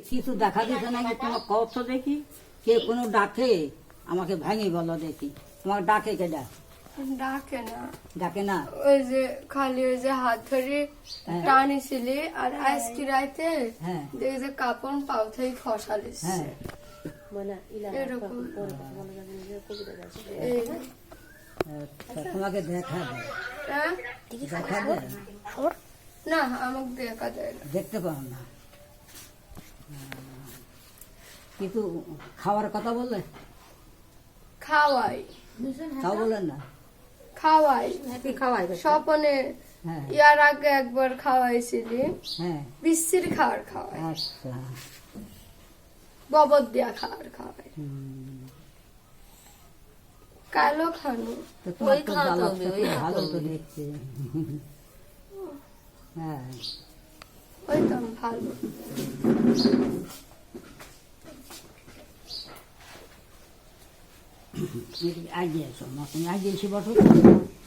কিছু দেখা দিচ্ছে নাকি তোমার কত দেখি কে কোনো ডাকে আমাকে ভাঙি বলো দেখি তোমার ডাকে কে ডাকে না ডাকে না ওই যে খালি ওই যে হাত ধরে টানিছিলি আর আজকে রাইতে হ্যাঁ দেখি যে কাপড় পাও থেকে খসালিস হ্যাঁ এরকম আচ্ছা, তোমাকে দেখা দেয় হ্যাঁ? দেখা দেয় না আমাকে দেখা দেয় না দেখতে পাও না কিন্তু খাওয়ার কথা বললে খাওয়াই তাও বললেন না খাওয়াই স্বপনে হ্যাঁ ইয়ার আগে একবার খাওয়াইছিলি হ্যাঁ বিশ্বির খাওয়ার খাওয়াই আচ্ছা গোবর দিয়া খাওয়াই হুম। কালো খানো তো তোমার তো জ্বালাচ্ছে খুব ভালো তো দেখছি হ্যাঁ ওই তো ভালো আগে এসো মা তুমি আগে এসে বসো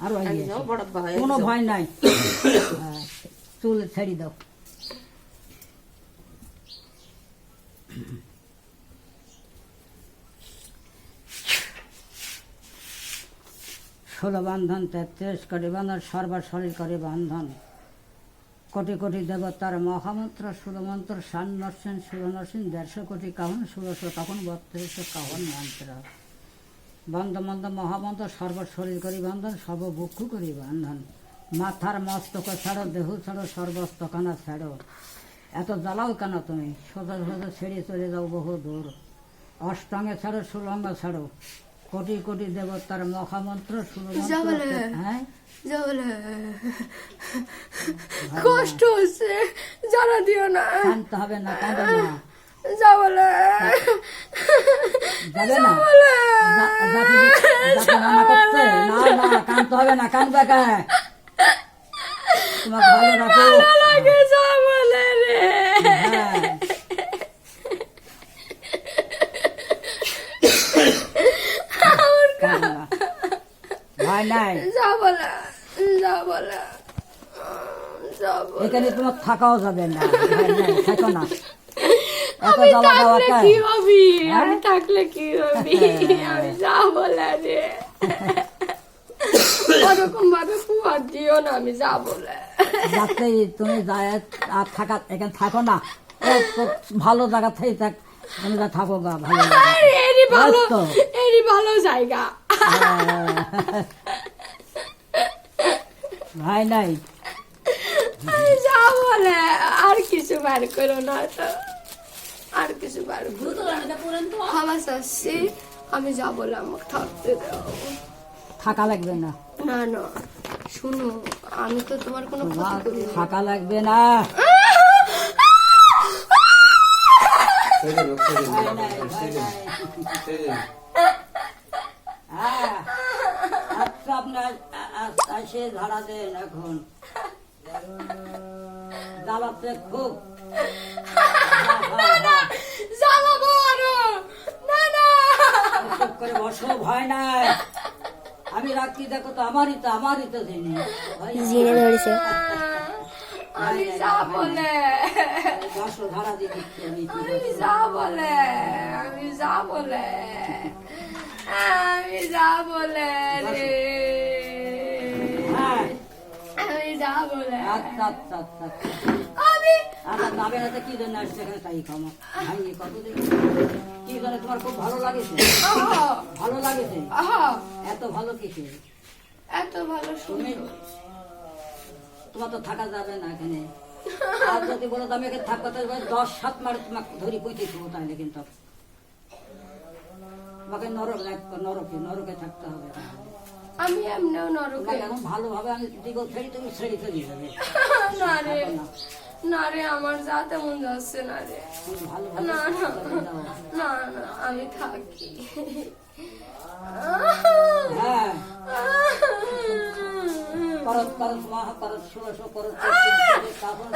আরো আগে এসো। কোনো ভয় নাই হ্যাঁ, চুল ছেড়ে দাও ষোলো বান্ধন 33 কোটি বান্ধন সর্বশরীর করে বান্ধন কোটি কোটি দেবতার মহামন্ত্র ষোলমন্ত্র শান নরসেন ষোলো নরসেন 150 কোটি কাহন 1600 তখন 3200 কাহন মন্ত্র বন্ধ মন্দ মহামন্ত্র সর্বশরীর করি বান্ধন সর্ববক্ষ করি বান্ধন মাথার মস্তক ছাড়ো দেহ ছাড়ো সর্বস্তখানা ছাড়ো এত জ্বালাও কেন তুমি সোজা সোজা ছেড়ে চলে যাও বহু দূর অষ্টাঙ্গে ছাড়ো ষোলঙ্গ ছাড়ো কোটি কোটি দেবতার মহামন্ত্র হ্যাঁ কষ্ট হচ্ছে জানা দিও না কানতে হবে না কাঁদো না যা বলে যাবে না যাকে মানা করছে না না কানতে হবে না কানবে কে তোমার ভালো রাখো লাগে যা বলে রে হ্যাঁ ভয় নাই যা বলে এখানে তোমার থাকাও যাবে না ভয় নাই থাকো না এত আমি জ্বালা দেওয়া থাকলে কে? কি হবি হ্যাঁ? আমি থাকলে কি হবি আমি যা বলে রে ওরকম ভাবে পুয়ার দিও না আমি যা বলে যাতে তুমি যায় আর থাকা এখানে থাকো না ও তো ভালো জায়গা থেকে থাক তুমি যা থাকো গা ভালো জায়গা। আর তো। এরই ভালো জায়গা ভয় নাই আমি যা বলে আর কিছু বার করো না তো আর কিছু বার করো না। খাবার চাচ্ছি আমি যা বলে আমাকে থাকতে দাও থাকা লাগবে না না না শুনো আমি তো তোমার কোনো ক্ষতি করি না। থাকা লাগবে না হ্যাঁ আচ্ছা আপনার আসে ধরা দেন এখন জ্বালাতে খুব জ্বালাবো আরো না না চুপ করে বসো ভয় নাই আমি রাখছি দেখো তো আমারই তো দিনে জিনে ধরেছে আমি যা বলে বসো ধরা দিয়ে দিচ্ছি আমি আমি যা বলে আমি যা বলে আমি যা বলে রে হ্যাঁ আমি যা বলে আচ্ছা আচ্ছা আচ্ছা আমি আচ্ছা যাবে না তো কি জন্য আসছে এখানে তাই খামো ভাই কত দেখি কি জন্য তোমার খুব ভালো লাগেছে আহা, ভালো লাগেছে আহা, এত ভালো কিছু এত ভালো তুমি শুনি তোমার তো থাকা যাবে না এখানে আর যদি বলো তো আমি এখানে থাকবো তো 10-7 মাস তোমাকে ধরি পঁয়ত্রিশ হবো তাহলে কিন্তু তোমাকে নরকে থাকতে হবে আমি এমনিও নরকে তোমাকে এখন ভালোভাবে আমি দিগো ছেড়ে তুমি ছেড়ে যাবে না রে না রে আমার যা তেমন যাচ্ছে না রে তুমি ভালোভাবে না না চলে যাও। না না আমি থাকি হ্যাঁ করত মহাকরত 1600 করত 3300 কাপড়